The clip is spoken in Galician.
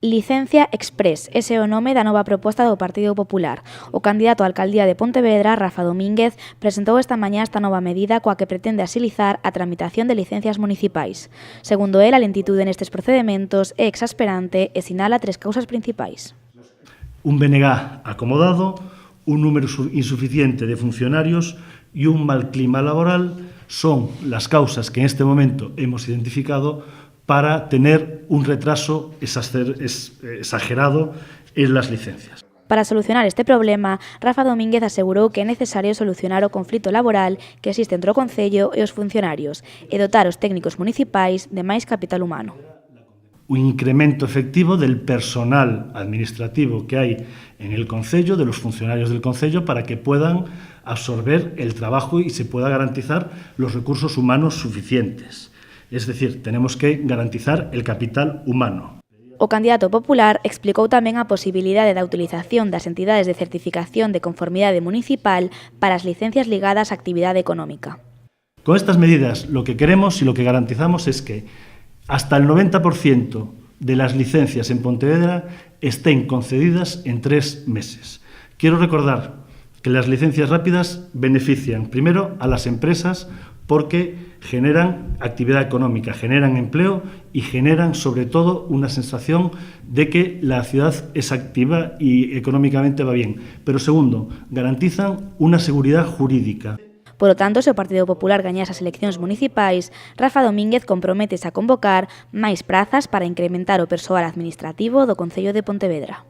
Licencia Exprés, ese é o nome da nova proposta do Partido Popular. O candidato á alcaldía de Pontevedra, Rafa Domínguez, presentou esta mañá esta nova medida coa que pretende axilizar a tramitación de licencias municipais. Segundo el, a lentitude nestes procedementos é exasperante e sinala tres causas principais. Un BNG acomodado, un número insuficiente de funcionarios y un mal clima laboral son las causas que en este momento hemos identificado para tener un retraso exagerado en las licencias. Para solucionar este problema, Rafa Domínguez asegurou que é necesario solucionar o conflito laboral que existe entre o Concello e os funcionarios e dotar os técnicos municipais de máis capital humano. Un incremento efectivo del personal administrativo que hay en el Concello, de los funcionarios del Concello, para que puedan absorber el trabajo y se pueda garantizar los recursos humanos suficientes. Es decir, tenemos que garantizar el capital humano. O candidato popular explicou tamén a posibilidade da utilización das entidades de certificación de conformidade municipal para as licencias ligadas á actividade económica. Con estas medidas lo que queremos y lo que garantizamos es que hasta el 90% de las licencias en Pontevedra estén concedidas en 3 meses. Quiero recordar que las licencias rápidas benefician primero a las empresas porque generan actividad económica, generan empleo y generan sobre todo una sensación de que la ciudad es activa y económicamente va bien. Pero segundo, garantizan una seguridad jurídica. Por lo tanto, se o Partido Popular gañase as eleccións municipais, Rafa Domínguez comprométese a convocar máis prazas para incrementar o persoal administrativo do Concello de Pontevedra.